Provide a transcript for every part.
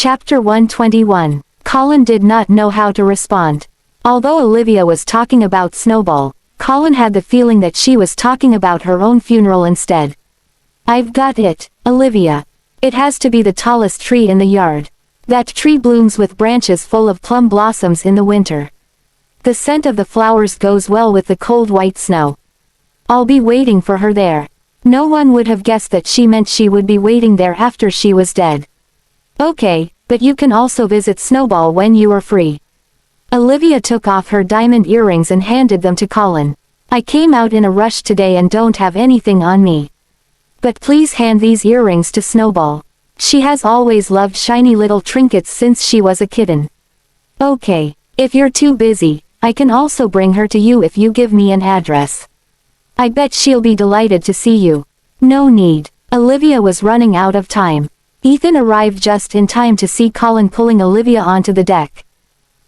Chapter 121. Colin did not know how to respond. Although Olivia was talking about Snowball, Colin had the feeling that she was talking about her own funeral instead. "I've got it, Olivia. It has to be the tallest tree in the yard. That tree blooms with branches full of plum blossoms in the winter. The scent of the flowers goes well with the cold white snow. I'll be waiting for her there." No one would have guessed that she meant she would be waiting there after she was dead. "Okay, but you can also visit Snowball when you are free." Olivia took off her diamond earrings and handed them to Colin. "I came out in a rush today and don't have anything on me. But please hand these earrings to Snowball. She has always loved shiny little trinkets since she was a kitten." "Okay, if you're too busy, I can also bring her to you if you give me an address. I bet she'll be delighted to see you." "No need." Olivia was running out of time. Ethan arrived just in time to see Colin pulling Olivia onto the deck.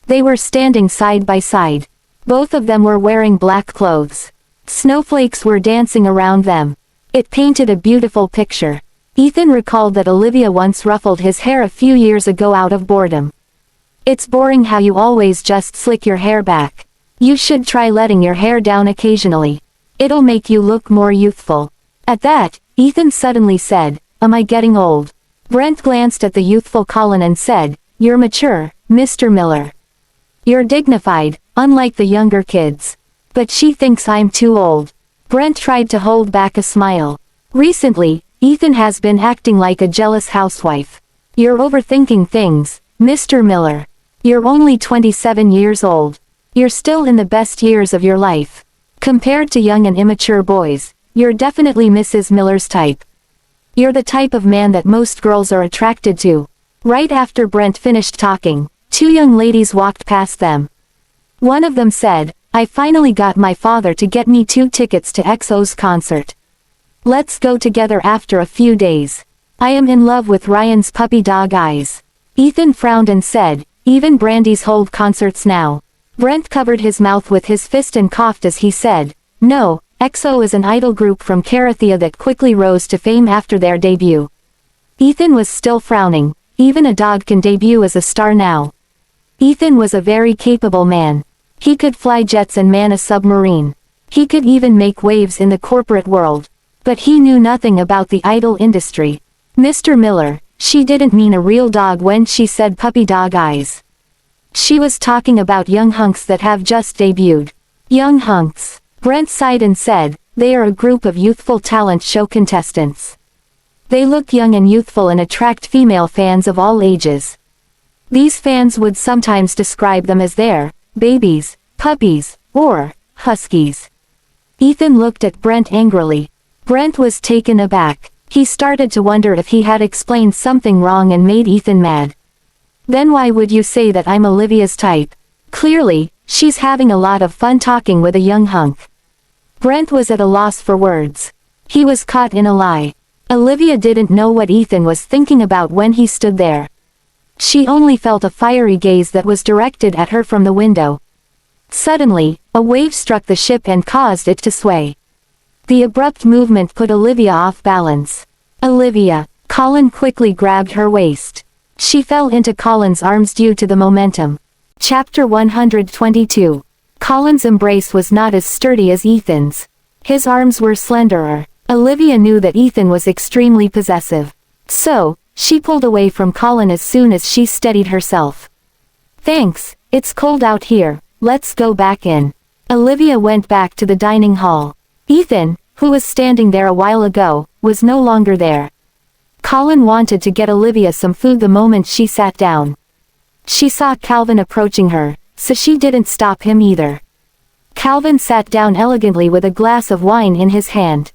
They were standing side by side. Both of them were wearing black clothes. Snowflakes were dancing around them. It painted a beautiful picture. Ethan recalled that Olivia once ruffled his hair a few years ago out of boredom. "It's boring how you always just slick your hair back. You should try letting your hair down occasionally. It'll make you look more youthful." At that, Ethan suddenly said, "Am I getting old?" Brent glanced at the youthful Colin and said, "You're mature, Mr. Miller. You're dignified, unlike the younger kids. But she thinks I'm too old." Brent tried to hold back a smile. "Recently, Ethan has been acting like a jealous housewife. You're overthinking things, Mr. Miller. You're only 27 years old. You're still in the best years of your life. Compared to young and immature boys, you're definitely Mrs. Miller's type. You're the type of man that most girls are attracted to." Right after Brent finished talking, two young ladies walked past them. One of them said, "I finally got my father to get me 2 tickets to EXO's concert. Let's go together after a few days. I am in love with Ryan's puppy dog eyes." Ethan frowned and said, "Even Brandy's hold concerts now." Brent covered his mouth with his fist and coughed as he said, "No, EXO is an idol group from Karathea that quickly rose to fame after their debut." Ethan was still frowning. Even a dog can debut as a star now. Ethan was a very capable man. He could fly jets and man a submarine. He could even make waves in the corporate world. But he knew nothing about the idol industry. "Mr. Miller, she didn't mean a real dog when she said puppy dog eyes. She was talking about young hunks that have just debuted." "Young hunks." Brent sighed and said, "They are a group of youthful talent show contestants. They look young and youthful and attract female fans of all ages. These fans would sometimes describe them as their babies, puppies, or huskies." Ethan looked at Brent angrily. Brent was taken aback. He started to wonder if he had explained something wrong and made Ethan mad. "Then why would you say that I'm Olivia's type? Clearly, she's having a lot of fun talking with a young hunk." Brent was at a loss for words. He was caught in a lie. Olivia didn't know what Ethan was thinking about when he stood there. She only felt a fiery gaze that was directed at her from the window. Suddenly, a wave struck the ship and caused it to sway. The abrupt movement put Olivia off balance. "Olivia!" Colin quickly grabbed her waist. She fell into Colin's arms due to the momentum. Chapter 122. Colin's embrace was not as sturdy as Ethan's. His arms were slenderer. Olivia knew that Ethan was extremely possessive. So, she pulled away from Colin as soon as she steadied herself. "Thanks, it's cold out here, let's go back in." Olivia went back to the dining hall. Ethan, who was standing there a while ago, was no longer there. Colin wanted to get Olivia some food the moment she sat down. She saw Calvin approaching her, so she didn't stop him either. Calvin sat down elegantly with a glass of wine in his hand.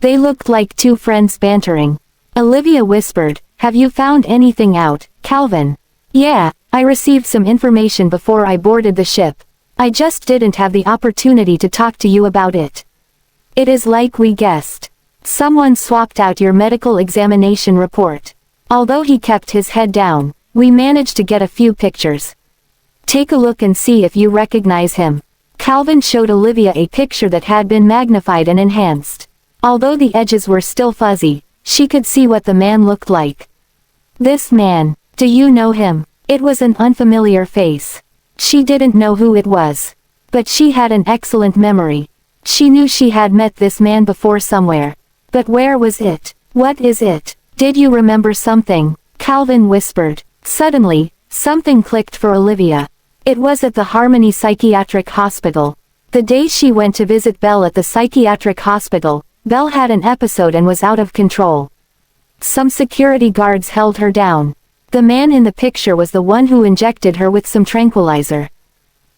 They looked like two friends bantering. Olivia whispered, "Have you found anything out, Calvin?" "Yeah, I received some information before I boarded the ship. I just didn't have the opportunity to talk to you about it. It is like we guessed. Someone swapped out your medical examination report." Although he kept his head down, we managed to get a few pictures. "Take a look and see if you recognize him." Calvin showed Olivia a picture that had been magnified and enhanced. Although the edges were still fuzzy, she could see what the man looked like. "This man, Do you know him? It was an unfamiliar face. She didn't know who it was. But she had an excellent memory. She knew she had met this man before somewhere. But where was it? What is it? Did you remember something? Calvin whispered. Suddenly, something clicked for Olivia. It was at the Harmony Psychiatric Hospital. The day she went to visit Belle at the psychiatric hospital, Belle had an episode and was out of control. Some security guards held her down. The man in the picture was the one who injected her with some tranquilizer.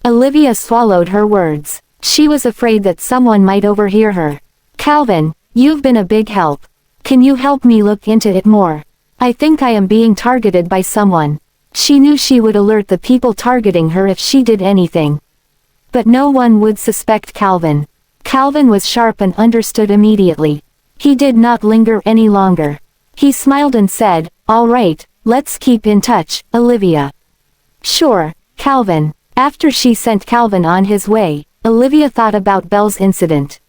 Olivia swallowed her words. She was afraid that someone might overhear her. Calvin, you've been a big help. Can you help me look into it more? I think I am being targeted by someone. She knew she would alert the people targeting her if she did anything. But no one would suspect Calvin. Calvin was sharp and understood immediately. He did not linger any longer. He smiled and said, "All right, let's keep in touch, Olivia." "Sure, Calvin." After she sent Calvin on his way, Olivia thought about Belle's incident.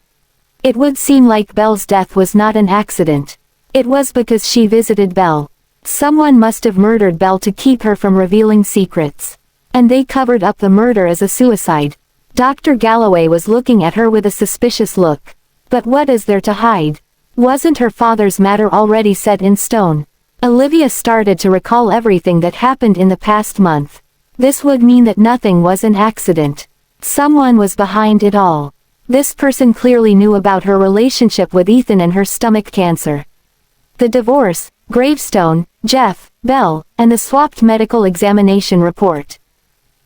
It would seem like Belle's death was not an accident. It was because she visited Belle. Someone must have murdered Belle to keep her from revealing secrets. And they covered up the murder as a suicide. Dr. Galloway was looking at her with a suspicious look. But what is there to hide? Wasn't her father's matter already set in stone? Olivia started to recall everything that happened in the past month. This would mean that nothing was an accident. Someone was behind it all. This person clearly knew about her relationship with Ethan and her stomach cancer. The divorce, gravestone, Jeff, Belle, and the swapped medical examination report.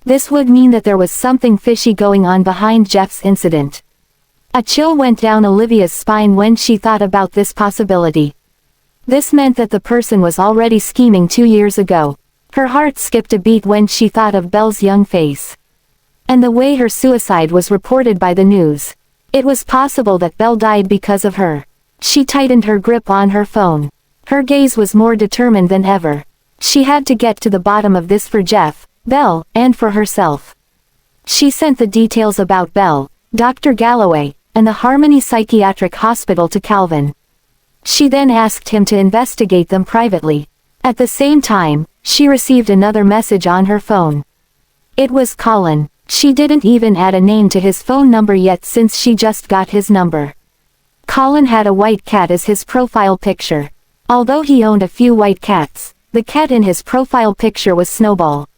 This would mean that there was something fishy going on behind Jeff's incident. A chill went down Olivia's spine when she thought about this possibility. This meant that the person was already scheming 2 years ago. Her heart skipped a beat when she thought of Belle's young face. And the way her suicide was reported by the news. It was possible that Belle died because of her. She tightened her grip on her phone. Her gaze was more determined than ever. She had to get to the bottom of this for Jeff, Belle, and for herself. She sent the details about Belle, Dr. Galloway, and the Harmony Psychiatric Hospital to Calvin. She then asked him to investigate them privately. At the same time, she received another message on her phone. It was Colin. She didn't even add a name to his phone number yet since she just got his number. Colin had a white cat as his profile picture. Although he owned a few white cats, the cat in his profile picture was Snowball.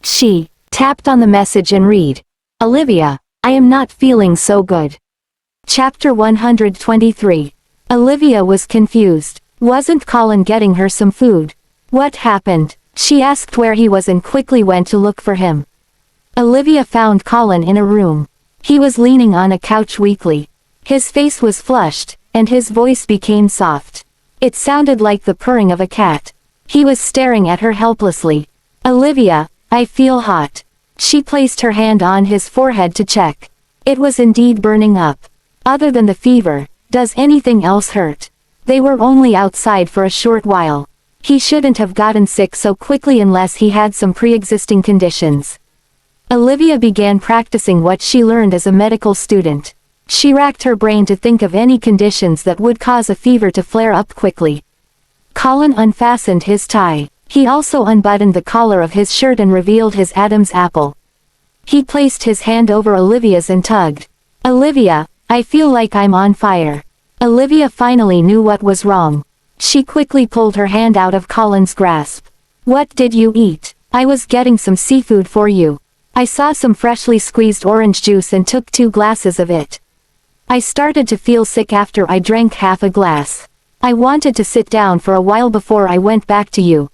She tapped on the message and read, "Olivia, I am not feeling so good." Chapter 123. Olivia was confused. Wasn't Colin getting her some food? What happened? She asked where he was and quickly went to look for him. Olivia found Colin in a room. He was leaning on a couch weakly. His face was flushed, and his voice became soft. It sounded like the purring of a cat. He was staring at her helplessly. "Olivia, I feel hot." She placed her hand on his forehead to check. It was indeed burning up. Other than the fever, does anything else hurt? They were only outside for a short while. He shouldn't have gotten sick so quickly unless he had some pre-existing conditions. Olivia began practicing what she learned as a medical student. She racked her brain to think of any conditions that would cause a fever to flare up quickly. Colin unfastened his tie. He also unbuttoned the collar of his shirt and revealed his Adam's apple. He placed his hand over Olivia's and tugged. "Olivia, I feel like I'm on fire." Olivia finally knew what was wrong. She quickly pulled her hand out of Colin's grasp. "What did you eat?" "I was getting some seafood for you. I saw some freshly squeezed orange juice and took 2 glasses of it. I started to feel sick after I drank half a glass. I wanted to sit down for a while before I went back to you.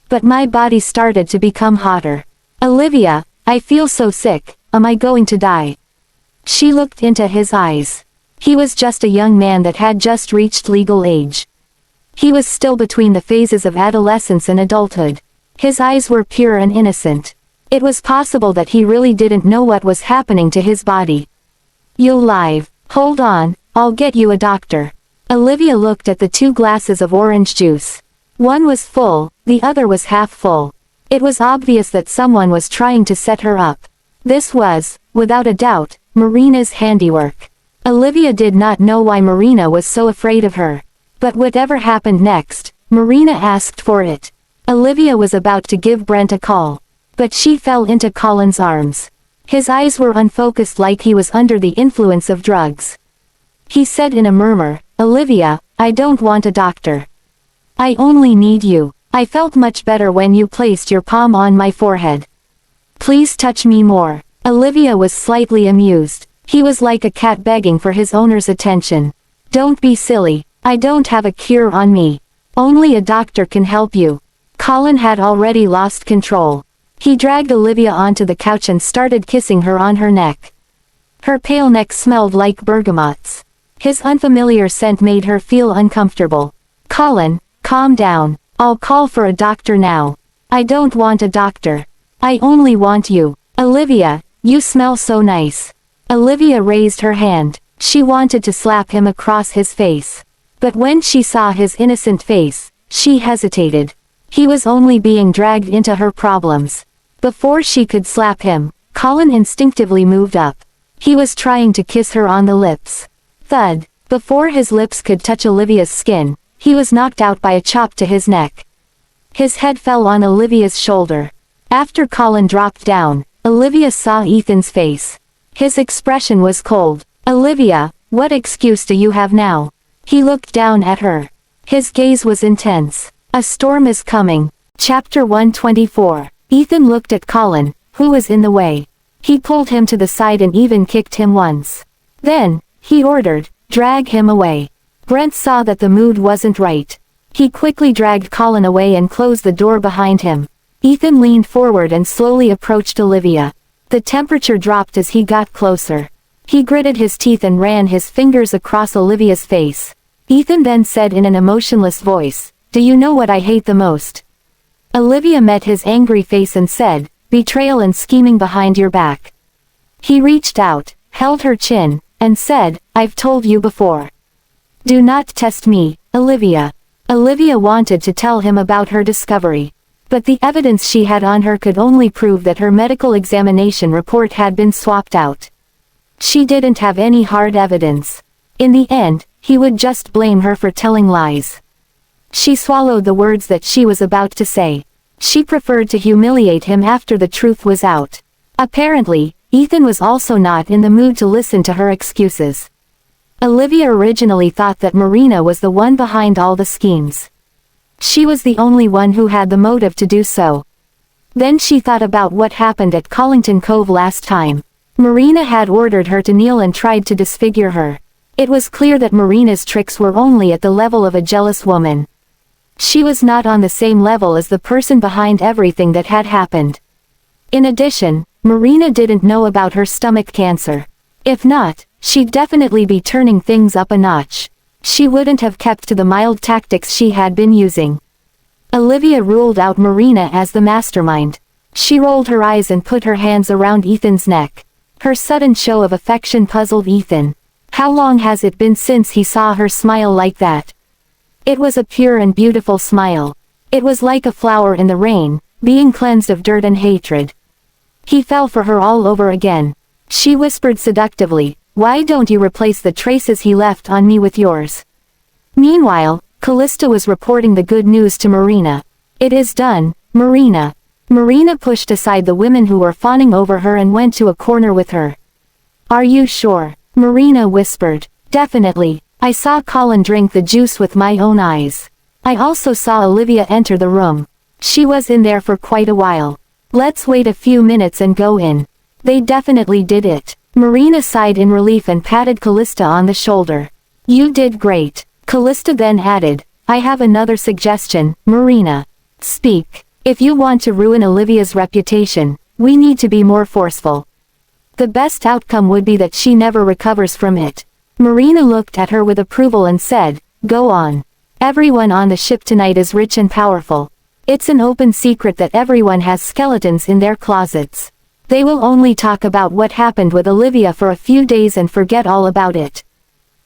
But my body started to become hotter. Olivia, I feel so sick, am I going to die?" She looked into his eyes. He was just a young man that had just reached legal age. He was still between the phases of adolescence and adulthood. His eyes were pure and innocent. It was possible that he really didn't know what was happening to his body. "You'll live. Hold on, I'll get you a doctor." Olivia looked at the 2 glasses of orange juice. One was full, the other was half full. It was obvious that someone was trying to set her up. This was, without a doubt, Marina's handiwork. Olivia did not know why Marina was so afraid of her. But whatever happened next, Marina asked for it. Olivia was about to give Brent a call. But she fell into Colin's arms. His eyes were unfocused like he was under the influence of drugs. He said in a murmur, "Olivia, I don't want a doctor. I only need you. I felt much better when you placed your palm on my forehead. Please touch me more." Olivia was slightly amused. He was like a cat begging for his owner's attention. "Don't be silly. I don't have a cure on me. Only a doctor can help you." Colin had already lost control. He dragged Olivia onto the couch and started kissing her on her neck. Her pale neck smelled like bergamots. His unfamiliar scent made her feel uncomfortable. "Colin, calm down. I'll call for a doctor now." "I don't want a doctor. I only want you." "Olivia, you smell so nice." Olivia raised her hand. She wanted to slap him across his face. But when she saw his innocent face, she hesitated. He was only being dragged into her problems. Before she could slap him, Colin instinctively moved up. He was trying to kiss her on the lips. Thud. Before his lips could touch Olivia's skin, he was knocked out by a chop to his neck. His head fell on Olivia's shoulder. After Colin dropped down, Olivia saw Ethan's face. His expression was cold. "Olivia, what excuse do you have now?" He looked down at her. His gaze was intense. "A storm is coming." Chapter 124. Ethan looked at Colin, who was in the way. He pulled him to the side and even kicked him once. Then, he ordered, "Drag him away." Brent saw that the mood wasn't right. He quickly dragged Colin away and closed the door behind him. Ethan leaned forward and slowly approached Olivia. The temperature dropped as he got closer. He gritted his teeth and ran his fingers across Olivia's face. Ethan then said in an emotionless voice, "Do you know what I hate the most?" Olivia met his angry face and said, "Betrayal and scheming behind your back." He reached out, held her chin, and said, "I've told you before. Do not test me, Olivia." Olivia wanted to tell him about her discovery. But the evidence she had on her could only prove that her medical examination report had been swapped out. She didn't have any hard evidence. In the end, he would just blame her for telling lies. She swallowed the words that she was about to say. She preferred to humiliate him after the truth was out. Apparently, Ethan was also not in the mood to listen to her excuses. Olivia originally thought that Marina was the one behind all the schemes. She was the only one who had the motive to do so. Then she thought about what happened at Collington Cove last time. Marina had ordered her to kneel and tried to disfigure her. It was clear that Marina's tricks were only at the level of a jealous woman. She was not on the same level as the person behind everything that had happened. In addition, Marina didn't know about her stomach cancer. If not, she'd definitely be turning things up a notch. She wouldn't have kept to the mild tactics she had been using. Olivia ruled out Marina as the mastermind. She rolled her eyes and put her hands around Ethan's neck. Her sudden show of affection puzzled Ethan. How long has it been since he saw her smile like that? It was a pure and beautiful smile. It was like a flower in the rain, being cleansed of dirt and hatred. He fell for her all over again. She whispered seductively, "Why don't you replace the traces he left on me with yours?" Meanwhile, Callista was reporting the good news to Marina. "It is done, Marina." Marina pushed aside the women who were fawning over her and went to a corner with her. "Are you sure?" Marina whispered. "Definitely. I saw Colin drink the juice with my own eyes. I also saw Olivia enter the room. She was in there for quite a while. Let's wait a few minutes and go in." They definitely did it. Marina sighed in relief and patted Callista on the shoulder. "You did great." Callista then added, "I have another suggestion, Marina. Speak. If you want to ruin Olivia's reputation, we need to be more forceful. The best outcome would be that she never recovers from it." Marina looked at her with approval and said, "Go on. Everyone on the ship tonight is rich and powerful. It's an open secret that everyone has skeletons in their closets. They will only talk about what happened with Olivia for a few days and forget all about it.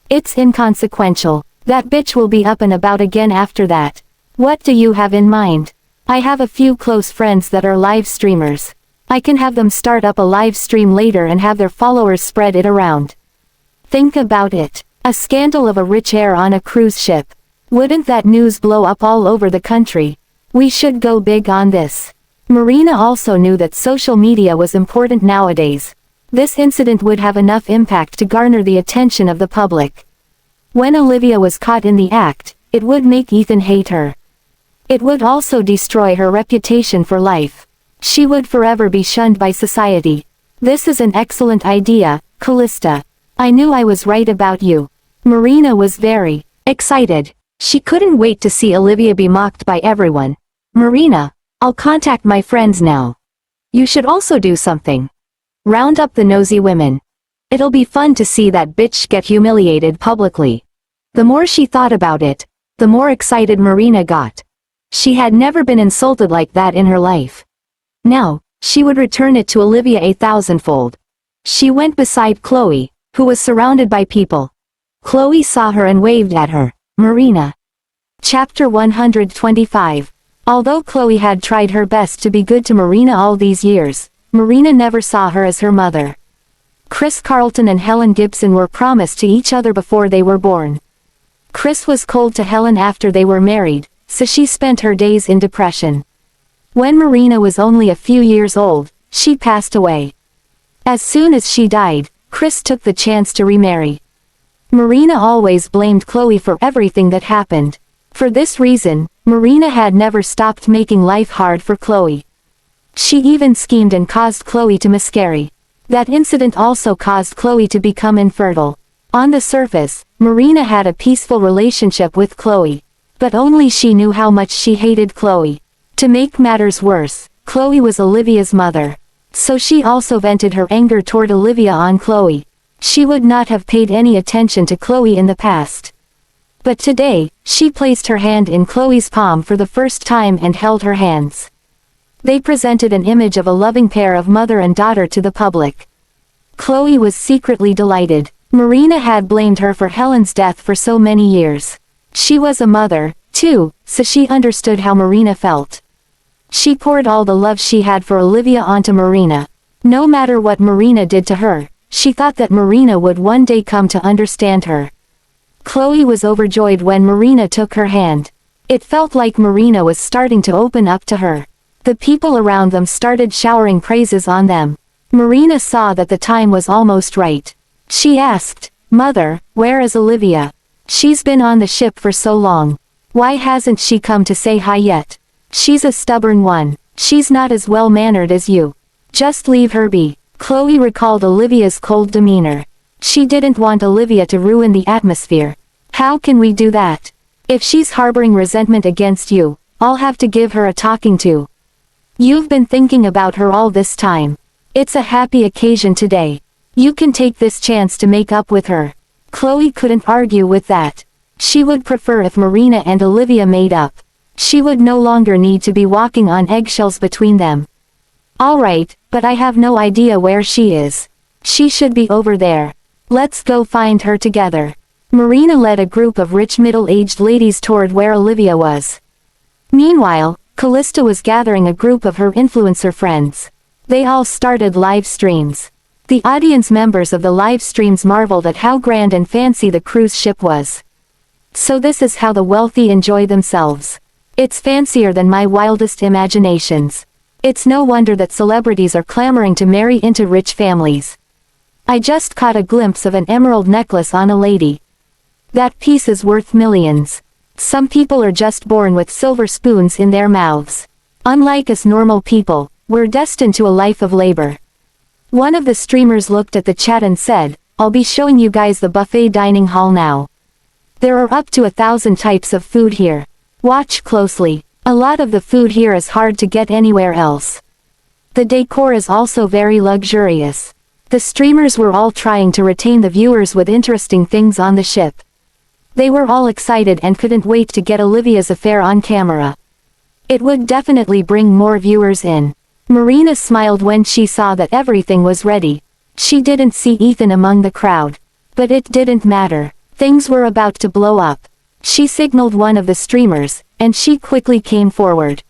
It's inconsequential. That bitch will be up and about again after that. What do you have in mind?" "I have a few close friends that are live streamers. I can have them start up a live stream later and have their followers spread it around. Think about it. A scandal of a rich heir on a cruise ship. Wouldn't that news blow up all over the country? We should go big on this. Marina also knew that social media was important nowadays. This incident would have enough impact to garner the attention of the public. When Olivia was caught in the act, it would make Ethan hate her. It would also destroy her reputation for life. She would forever be shunned by society. This is an excellent idea, Callista. I knew I was right about you. Marina was very excited. She couldn't wait to see Olivia be mocked by everyone. Marina, I'll contact my friends now. You should also do something. Round up the nosy women. It'll be fun to see that bitch get humiliated publicly. The more she thought about it, the more excited Marina got. She had never been insulted like that in her life. Now, she would return it to Olivia 1,000-fold. She went beside Chloe, who was surrounded by people. Chloe saw her and waved at her. Marina. Chapter 125. Although Chloe had tried her best to be good to Marina all these years, Marina never saw her as her mother. Chris Carlton and Helen Gibson were promised to each other before they were born. Chris was cold to Helen after they were married, so she spent her days in depression. When Marina was only a few years old, she passed away. As soon as she died, Chris took the chance to remarry. Marina always blamed Chloe for everything that happened. For this reason, Marina had never stopped making life hard for Chloe. She even schemed and caused Chloe to miscarry. That incident also caused Chloe to become infertile. On the surface, Marina had a peaceful relationship with Chloe. But only she knew how much she hated Chloe. To make matters worse, Chloe was Olivia's mother. So she also vented her anger toward Olivia on Chloe. She would not have paid any attention to Chloe in the past. But today, she placed her hand in Chloe's palm for the first time and held her hands. They presented an image of a loving pair of mother and daughter to the public. Chloe was secretly delighted. Marina had blamed her for Helen's death for so many years. She was a mother, too, so she understood how Marina felt. She poured all the love she had for Olivia onto Marina. No matter what Marina did to her, she thought that Marina would one day come to understand her. Chloe was overjoyed when Marina took her hand. It felt like Marina was starting to open up to her. The people around them started showering praises on them. Marina saw that the time was almost right. She asked, "Mother, where is Olivia? She's been on the ship for so long. Why hasn't she come to say hi yet? She's a stubborn one. She's not as well-mannered as you. Just leave her be." Chloe recalled Olivia's cold demeanor. She didn't want Olivia to ruin the atmosphere. "How can we do that? If she's harboring resentment against you, I'll have to give her a talking to. You've been thinking about her all this time. It's a happy occasion today. You can take this chance to make up with her." Chloe couldn't argue with that. She would prefer if Marina and Olivia made up. She would no longer need to be walking on eggshells between them. "Alright, but I have no idea where she is. She should be over there. Let's go find her together." Marina led a group of rich middle-aged ladies toward where Olivia was. Meanwhile, Callista was gathering a group of her influencer friends. They all started live streams. The audience members of the live streams marveled at how grand and fancy the cruise ship was. "So this is how the wealthy enjoy themselves. It's fancier than my wildest imaginations. It's no wonder that celebrities are clamoring to marry into rich families. I just caught a glimpse of an emerald necklace on a lady. That piece is worth millions. Some people are just born with silver spoons in their mouths. Unlike us normal people, we're destined to a life of labor." One of the streamers looked at the chat and said, "I'll be showing you guys the buffet dining hall now. There are up to 1,000 types of food here. Watch closely. A lot of the food here is hard to get anywhere else. The decor is also very luxurious." The streamers were all trying to retain the viewers with interesting things on the ship. They were all excited and couldn't wait to get Olivia's affair on camera. It would definitely bring more viewers in. Marina smiled when she saw that everything was ready. She didn't see Ethan among the crowd. But it didn't matter. Things were about to blow up. She signaled one of the streamers, and she quickly came forward.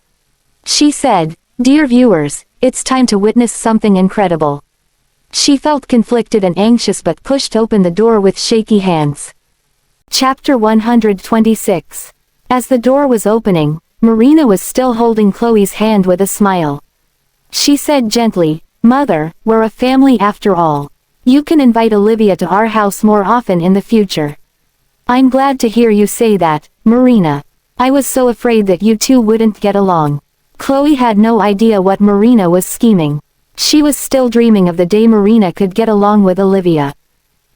She said, "Dear viewers, it's time to witness something incredible." She felt conflicted and anxious but pushed open the door with shaky hands. Chapter 126. As the door was opening, Marina was still holding Chloe's hand with a smile. She said gently, "Mother, we're a family after all. You can invite Olivia to our house more often in the future." "I'm glad to hear you say that, Marina. I was so afraid that you two wouldn't get along." Chloe had no idea what Marina was scheming. She was still dreaming of the day Marina could get along with Olivia.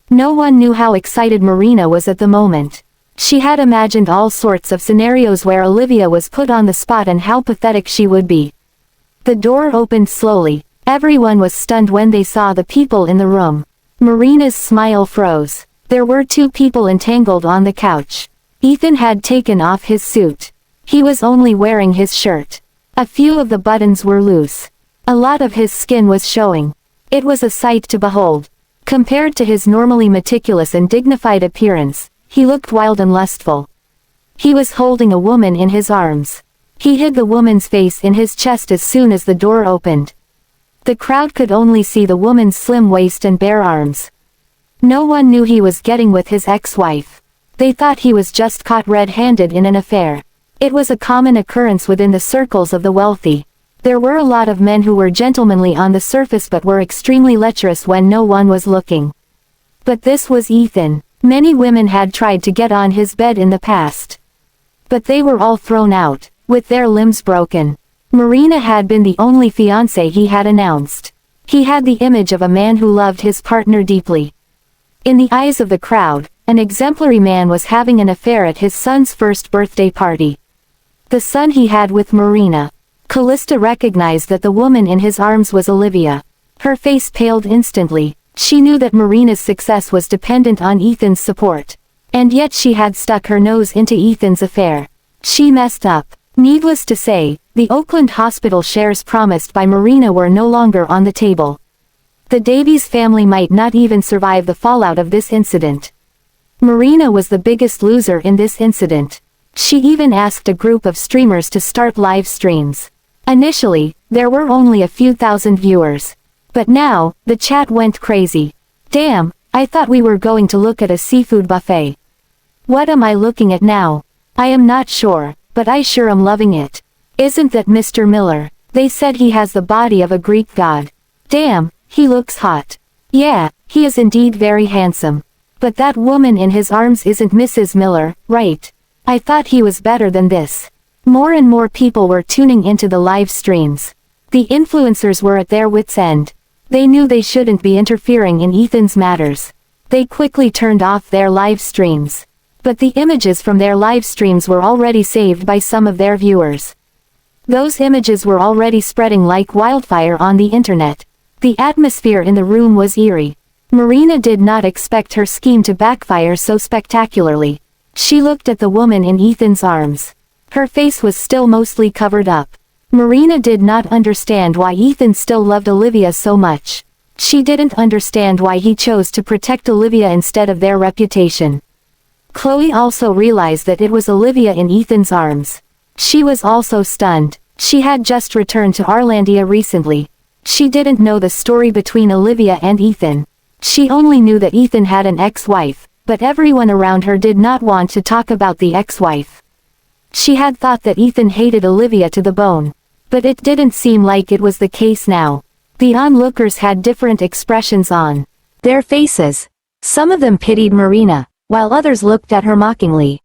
No one knew how excited Marina was at the moment. She had imagined all sorts of scenarios where Olivia was put on the spot and how pathetic she would be. The door opened slowly. Everyone was stunned when they saw the people in the room. Marina's smile froze. There were two people entangled on the couch. Ethan had taken off his suit. He was only wearing his shirt. A few of the buttons were loose. A lot of his skin was showing. It was a sight to behold. Compared to his normally meticulous and dignified appearance, he looked wild and lustful. He was holding a woman in his arms. He hid the woman's face in his chest as soon as the door opened. The crowd could only see the woman's slim waist and bare arms. No one knew he was getting with his ex-wife. They thought he was just caught red-handed in an affair. It was a common occurrence within the circles of the wealthy. There were a lot of men who were gentlemanly on the surface but were extremely lecherous when no one was looking. But this was Ethan. Many women had tried to get on his bed in the past. But they were all thrown out, with their limbs broken. Marina had been the only fiancé he had announced. He had the image of a man who loved his partner deeply. In the eyes of the crowd, an exemplary man was having an affair at his son's first birthday party. The son he had with Marina. Callista recognized that the woman in his arms was Olivia. Her face paled instantly. She knew that Marina's success was dependent on Ethan's support. And yet she had stuck her nose into Ethan's affair. She messed up. Needless to say, the Oakland hospital shares promised by Marina were no longer on the table. The Davies family might not even survive the fallout of this incident. Marina was the biggest loser in this incident. She even asked a group of streamers to start live streams. Initially, there were only a few thousand viewers. But now, the chat went crazy. "Damn, I thought we were going to look at a seafood buffet. What am I looking at now? I am not sure, but I sure am loving it. Isn't that Mr. Miller? They said he has the body of a Greek god. Damn, he looks hot. Yeah, he is indeed very handsome. But that woman in his arms isn't Mrs. Miller, right? I thought he was better than this." More and more people were tuning into the live streams. The influencers were at their wits' end. They knew they shouldn't be interfering in Ethan's matters. They quickly turned off their live streams. But the images from their live streams were already saved by some of their viewers. Those images were already spreading like wildfire on the internet. The atmosphere in the room was eerie. Marina did not expect her scheme to backfire so spectacularly. She looked at the woman in Ethan's arms. Her face was still mostly covered up. Marina did not understand why Ethan still loved Olivia so much. She didn't understand why he chose to protect Olivia instead of their reputation. Chloe also realized that it was Olivia in Ethan's arms. She was also stunned. She had just returned to Arlandia recently. She didn't know the story between Olivia and Ethan. She only knew that Ethan had an ex-wife, but everyone around her did not want to talk about the ex-wife. She had thought that Ethan hated Olivia to the bone. But it didn't seem like it was the case now. The onlookers had different expressions on their faces. Some of them pitied Marina, while others looked at her mockingly.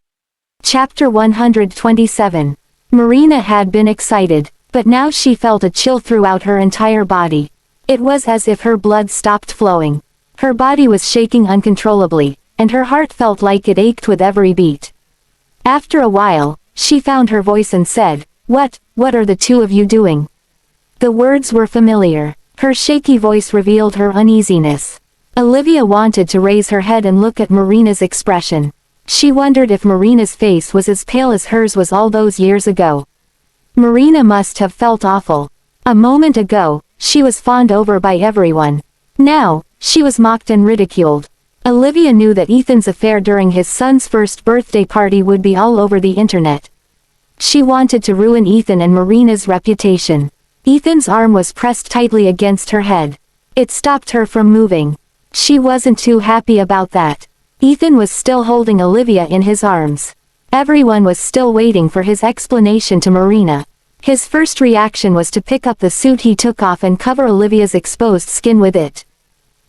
Chapter 127. Marina had been excited, but now she felt a chill throughout her entire body. It was as if her blood stopped flowing. Her body was shaking uncontrollably, and her heart felt like it ached with every beat. After a while, she found her voice and said, What are the two of you doing?" The words were familiar. Her shaky voice revealed her uneasiness. Olivia wanted to raise her head and look at Marina's expression. She wondered if Marina's face was as pale as hers was all those years ago. Marina must have felt awful. A moment ago, she was fawned over by everyone. Now, she was mocked and ridiculed. Olivia knew that Ethan's affair during his son's first birthday party would be all over the internet. She wanted to ruin Ethan and Marina's reputation. Ethan's arm was pressed tightly against her head. It stopped her from moving. She wasn't too happy about that. Ethan was still holding Olivia in his arms. Everyone was still waiting for his explanation to Marina. His first reaction was to pick up the suit he took off and cover Olivia's exposed skin with it.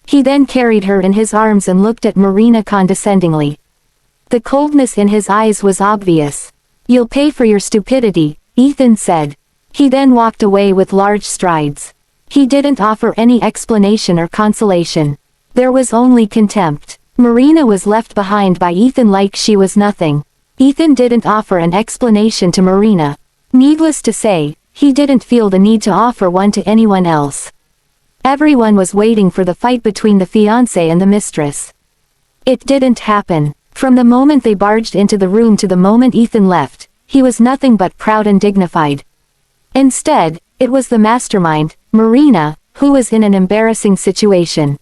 He then carried her in his arms and looked at Marina condescendingly. The coldness in his eyes was obvious. "You'll pay for your stupidity," Ethan said. He then walked away with large strides. He didn't offer any explanation or consolation. There was only contempt. Marina was left behind by Ethan like she was nothing. Ethan didn't offer an explanation to Marina. Needless to say, he didn't feel the need to offer one to anyone else. Everyone was waiting for the fight between the fiancé and the mistress. It didn't happen. From the moment they barged into the room to the moment Ethan left, he was nothing but proud and dignified. Instead, it was the mastermind, Marina, who was in an embarrassing situation.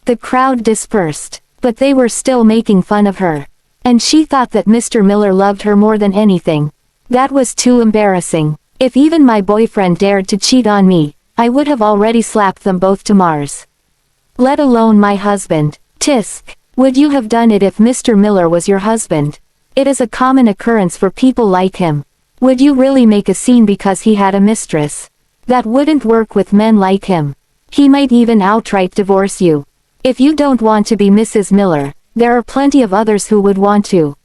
The crowd dispersed, but they were still making fun of her. And she thought that Mr. Miller loved her more than anything. That was too embarrassing. If even my boyfriend dared to cheat on me, I would have already slapped them both to Mars. Let alone my husband. Tisk. Would you have done it if Mr. Miller was your husband? It is a common occurrence for people like him. Would you really make a scene because he had a mistress? That wouldn't work with men like him. He might even outright divorce you. If you don't want to be Mrs. Miller, there are plenty of others who would want to.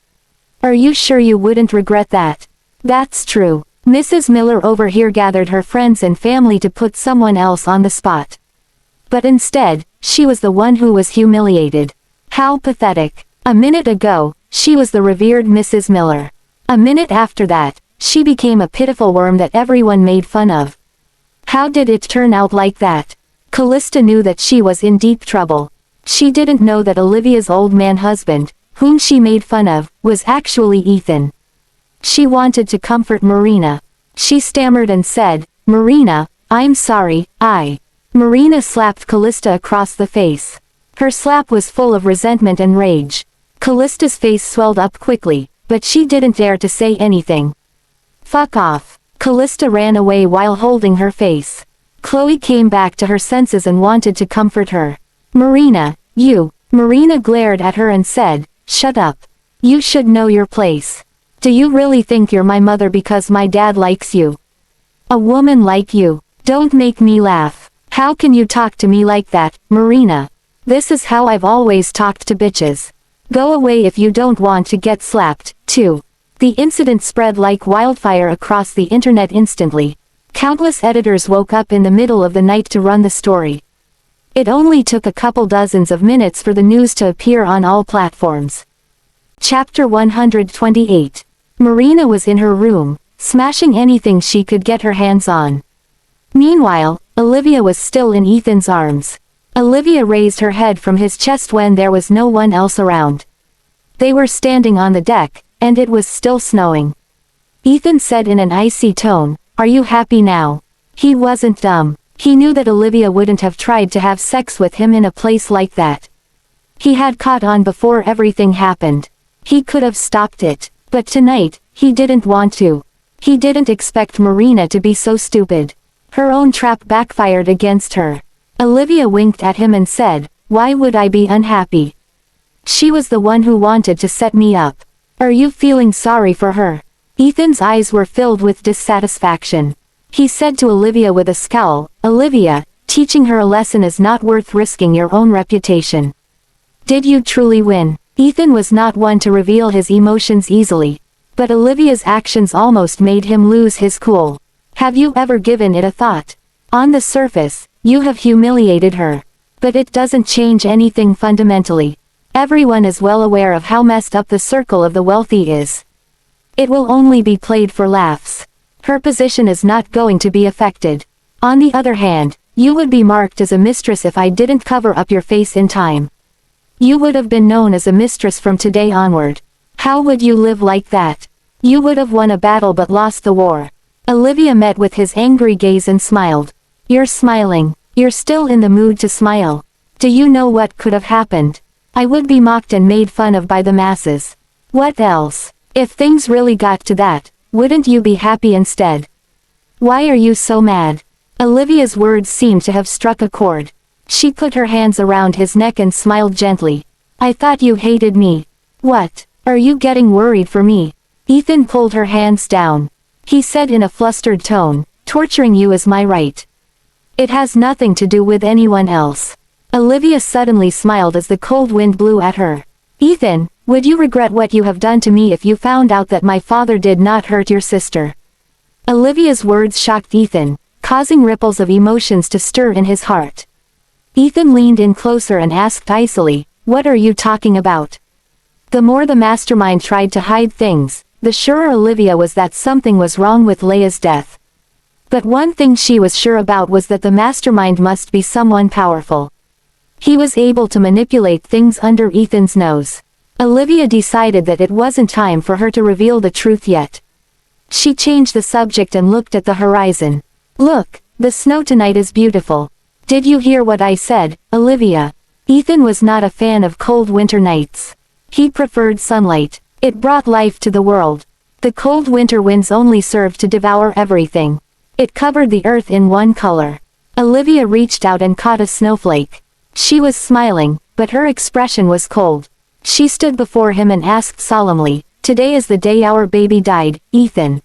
Are you sure you wouldn't regret that? That's true. Mrs. Miller over here gathered her friends and family to put someone else on the spot. But instead, she was the one who was humiliated. How pathetic. A minute ago, she was the revered Mrs. Miller. A minute after that, she became a pitiful worm that everyone made fun of. How did it turn out like that? Callista knew that she was in deep trouble. She didn't know that Olivia's old man husband, whom she made fun of, was actually Ethan. She wanted to comfort Marina. She stammered and said, "Marina, I'm sorry, Marina slapped Callista across the face. Her slap was full of resentment and rage. Callista's face swelled up quickly, but she didn't dare to say anything. "Fuck off." Callista ran away while holding her face. Chloe came back to her senses and wanted to comfort her. "Marina, you." Marina glared at her and said, "Shut up. You should know your place. Do you really think you're my mother because my dad likes you? A woman like you. Don't make me laugh. How can you talk to me like that, Marina? This is how I've always talked to bitches. Go away if you don't want to get slapped, too." The incident spread like wildfire across the internet instantly. Countless editors woke up in the middle of the night to run the story. It only took a couple dozens of minutes for the news to appear on all platforms. Chapter 128. Marina was in her room, smashing anything she could get her hands on. Meanwhile, Olivia was still in Ethan's arms. Olivia raised her head from his chest when there was no one else around. They were standing on the deck, and it was still snowing. Ethan said in an icy tone, "Are you happy now?" He wasn't dumb. He knew that Olivia wouldn't have tried to have sex with him in a place like that. He had caught on before everything happened. He could have stopped it, but tonight, he didn't want to. He didn't expect Marina to be so stupid. Her own trap backfired against her. Olivia winked at him and said, "Why would I be unhappy? She was the one who wanted to set me up. Are you feeling sorry for her?" Ethan's eyes were filled with dissatisfaction. He said to Olivia with a scowl, "Olivia, teaching her a lesson is not worth risking your own reputation. Did you truly win?" Ethan was not one to reveal his emotions easily. But Olivia's actions almost made him lose his cool. "Have you ever given it a thought? On the surface, you have humiliated her. But it doesn't change anything fundamentally. Everyone is well aware of how messed up the circle of the wealthy is. It will only be played for laughs. Her position is not going to be affected. On the other hand, you would be marked as a mistress if I didn't cover up your face in time. You would have been known as a mistress from today onward. How would you live like that? You would have won a battle but lost the war." Olivia met with his angry gaze and smiled. "You're smiling. You're still in the mood to smile. Do you know what could have happened? I would be mocked and made fun of by the masses. What else? If things really got to that, wouldn't you be happy instead? Why are you so mad?" Olivia's words seemed to have struck a chord. She put her hands around his neck and smiled gently. "I thought you hated me. What? Are you getting worried for me? Ethan pulled her hands down. He said in a flustered tone, torturing you is my right. It has nothing to do with anyone else. Olivia suddenly smiled as the cold wind blew at her. Ethan, would you regret what you have done to me if you found out that my father did not hurt your sister? Olivia's words shocked Ethan, causing ripples of emotions to stir in his heart. Ethan leaned in closer and asked icily, what are you talking about? The more the mastermind tried to hide things, the surer Olivia was that something was wrong with Leia's death. But one thing she was sure about was that the mastermind must be someone powerful. He was able to manipulate things under Ethan's nose. Olivia decided that it wasn't time for her to reveal the truth yet. She changed the subject and looked at the horizon. Look, the snow tonight is beautiful. Did you hear what I said, Olivia? Ethan was not a fan of cold winter nights. He preferred sunlight. It brought life to the world. The cold winter winds only served to devour everything. It covered the earth in one color. Olivia reached out and caught a snowflake. She was smiling, but her expression was cold. She stood before him and asked solemnly, today is the day our baby died, Ethan.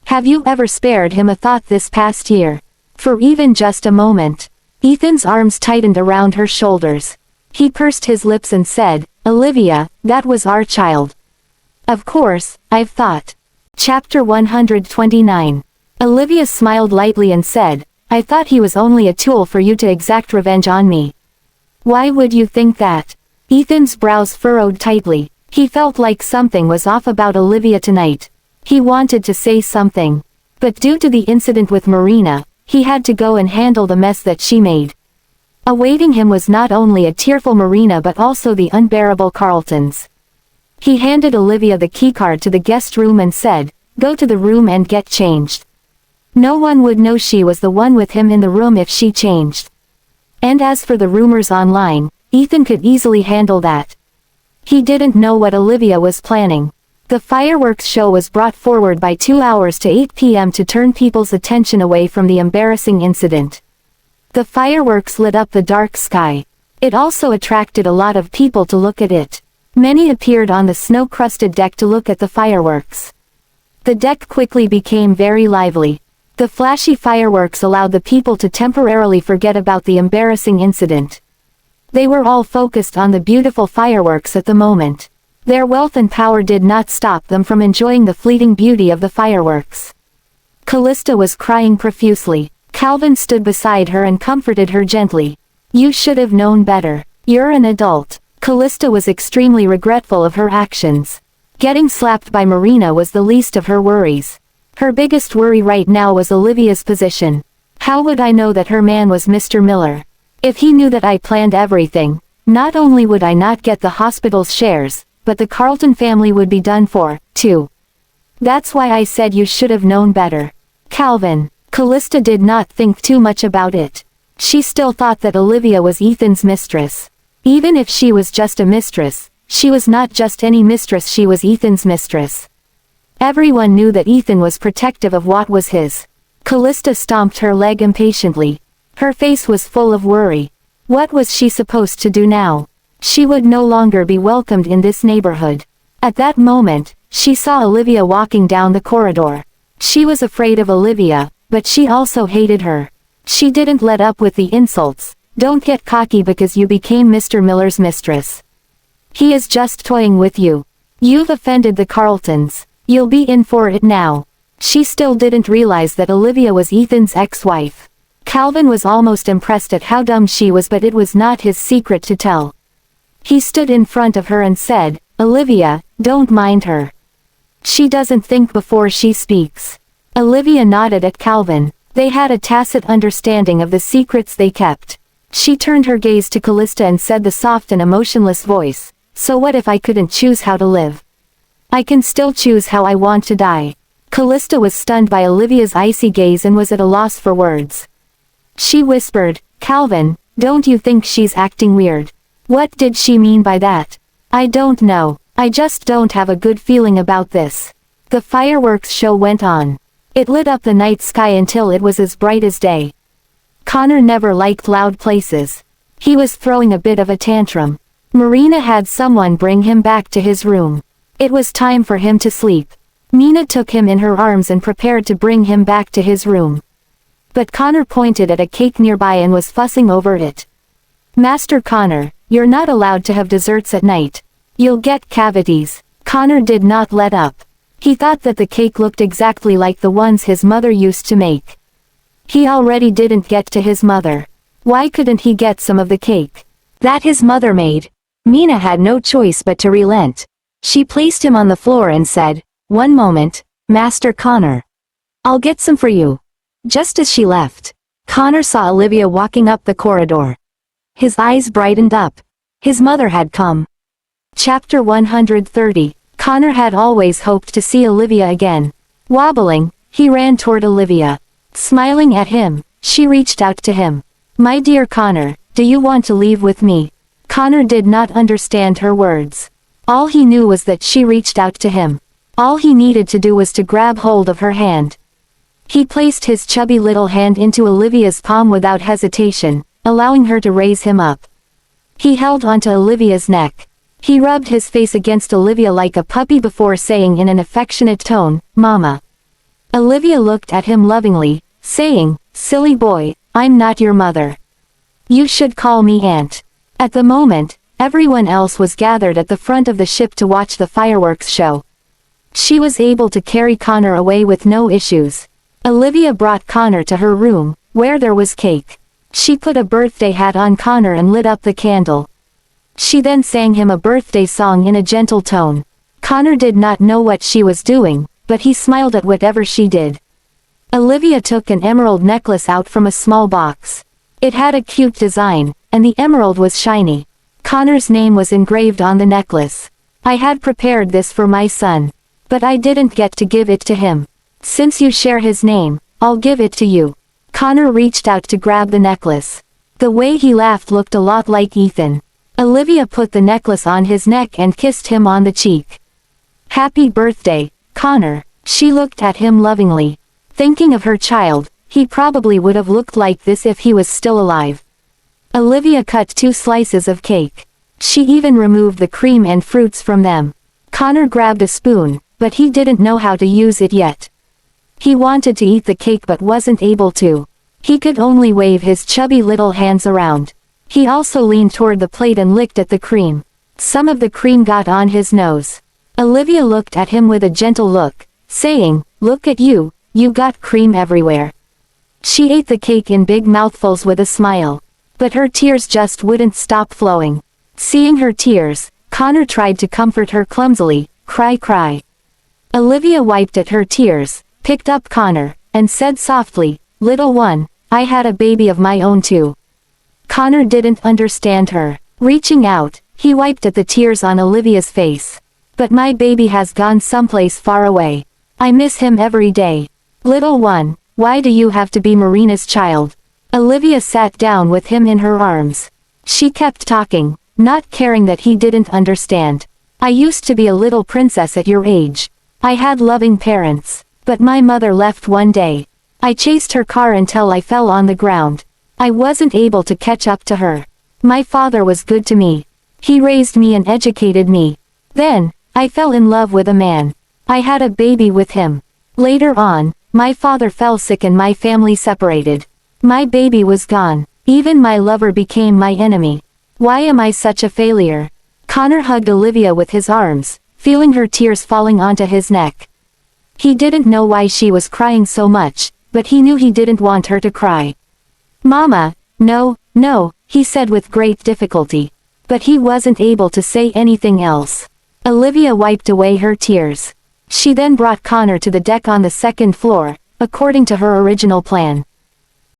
Have you ever spared him a thought this past year? For even just a moment. Ethan's arms tightened around her shoulders. He pursed his lips and said, Olivia, that was our child. Of course, I've thought. Chapter 129. Olivia smiled lightly and said, I thought he was only a tool for you to exact revenge on me. Why would you think that? Ethan's brows furrowed tightly. He felt like something was off about Olivia tonight. He wanted to say something. But due to the incident with Marina, he had to go and handle the mess that she made. Awaiting him was not only a tearful Marina but also the unbearable Carltons. He handed Olivia the keycard to the guest room and said, go to the room and get changed. No one would know she was the one with him in the room if she changed. And as for the rumors online, Ethan could easily handle that. He didn't know what Olivia was planning. The fireworks show was brought forward by 2 hours to 8 p.m. to turn people's attention away from the embarrassing incident. The fireworks lit up the dark sky. It also attracted a lot of people to look at it. Many appeared on the snow-crusted deck to look at the fireworks. The deck quickly became very lively. The flashy fireworks allowed the people to temporarily forget about the embarrassing incident. They were all focused on the beautiful fireworks at the moment. Their wealth and power did not stop them from enjoying the fleeting beauty of the fireworks. Callista was crying profusely. Calvin stood beside her and comforted her gently. You should have known better. You're an adult. Callista was extremely regretful of her actions. Getting slapped by Marina was the least of her worries. Her biggest worry right now was Olivia's position. How would I know that her man was Mr. Miller? If he knew that I planned everything, not only would I not get the hospital's shares, but the Carlton family would be done for, too. That's why I said you should have known better. Calvin. Callista did not think too much about it. She still thought that Olivia was Ethan's mistress. Even if she was just a mistress, she was not just any mistress, she was Ethan's mistress. Everyone knew that Ethan was protective of what was his. Callista stomped her leg impatiently. Her face was full of worry. What was she supposed to do now? She would no longer be welcomed in this neighborhood. At that moment, she saw Olivia walking down the corridor. She was afraid of Olivia, but she also hated her. She didn't let up with the insults. Don't get cocky because you became Mr. Miller's mistress. He is just toying with you. You've offended the Carltons. You'll be in for it now. She still didn't realize that Olivia was Ethan's ex-wife. Calvin was almost impressed at how dumb she was, but it was not his secret to tell. He stood in front of her and said, Olivia, don't mind her. She doesn't think before she speaks. Olivia nodded at Calvin. They had a tacit understanding of the secrets they kept. She turned her gaze to Callista and said the soft and emotionless voice, so what if I couldn't choose how to live? I can still choose how I want to die. Callista was stunned by Olivia's icy gaze and was at a loss for words. She whispered, Calvin, don't you think she's acting weird? What did she mean by that? I don't know. I just don't have a good feeling about this. The fireworks show went on. It lit up the night sky until it was as bright as day. Connor never liked loud places. He was throwing a bit of a tantrum. Marina had someone bring him back to his room. It was time for him to sleep. Mina took him in her arms and prepared to bring him back to his room. But Connor pointed at a cake nearby and was fussing over it. Master Connor, you're not allowed to have desserts at night. You'll get cavities. Connor did not let up. He thought that the cake looked exactly like the ones his mother used to make. He already didn't get to his mother. Why couldn't he get some of the cake that his mother made? Mina had no choice but to relent. She placed him on the floor and said, "One moment, Master Connor. I'll get some for you." Just as she left, Connor saw Olivia walking up the corridor. His eyes brightened up. His mother had come. Chapter 130. Connor had always hoped to see Olivia again. Wobbling, he ran toward Olivia. Smiling at him, she reached out to him. "My dear Connor, do you want to leave with me?" Connor did not understand her words. All he knew was that she reached out to him. All he needed to do was to grab hold of her hand. He placed his chubby little hand into Olivia's palm without hesitation, allowing her to raise him up. He held onto Olivia's neck. He rubbed his face against Olivia like a puppy before saying in an affectionate tone, "Mama." Olivia looked at him lovingly, saying, "Silly boy, I'm not your mother. You should call me Aunt." At the moment, everyone else was gathered at the front of the ship to watch the fireworks show. She was able to carry Connor away with no issues. Olivia brought Connor to her room, where there was cake. She put a birthday hat on Connor and lit up the candle. She then sang him a birthday song in a gentle tone. Connor did not know what she was doing, but he smiled at whatever she did. Olivia took an emerald necklace out from a small box. It had a cute design, and the emerald was shiny. Connor's name was engraved on the necklace. "I had prepared this for my son. But I didn't get to give it to him. Since you share his name, I'll give it to you." Connor reached out to grab the necklace. The way he laughed looked a lot like Ethan. Olivia put the necklace on his neck and kissed him on the cheek. "Happy birthday, Connor." She looked at him lovingly. Thinking of her child, he probably would have looked like this if he was still alive. Olivia cut 2 slices of cake. She even removed the cream and fruits from them. Connor grabbed a spoon, but he didn't know how to use it yet. He wanted to eat the cake but wasn't able to. He could only wave his chubby little hands around. He also leaned toward the plate and licked at the cream. Some of the cream got on his nose. Olivia looked at him with a gentle look, saying, "Look at you, you got cream everywhere." She ate the cake in big mouthfuls with a smile. But her tears just wouldn't stop flowing. Seeing her tears, Connor tried to comfort her clumsily, "Cry. Olivia wiped at her tears, picked up Connor, and said softly, "Little one, I had a baby of my own too." Connor didn't understand her. Reaching out, he wiped at the tears on Olivia's face. "But my baby has gone someplace far away. I miss him every day. Little one, why do you have to be Marina's child?" Olivia sat down with him in her arms. She kept talking, not caring that he didn't understand. "I used to be a little princess at your age. I had loving parents. But my mother left one day. I chased her car until I fell on the ground. I wasn't able to catch up to her. My father was good to me. He raised me and educated me. Then, I fell in love with a man. I had a baby with him. Later on, my father fell sick and my family separated. My baby was gone. Even my lover became my enemy. Why am I such a failure?" Connor hugged Olivia with his arms, feeling her tears falling onto his neck. He didn't know why she was crying so much, but he knew he didn't want her to cry. "Mama, no, he said with great difficulty. But he wasn't able to say anything else. Olivia wiped away her tears. She then brought Connor to the deck on the second floor, according to her original plan.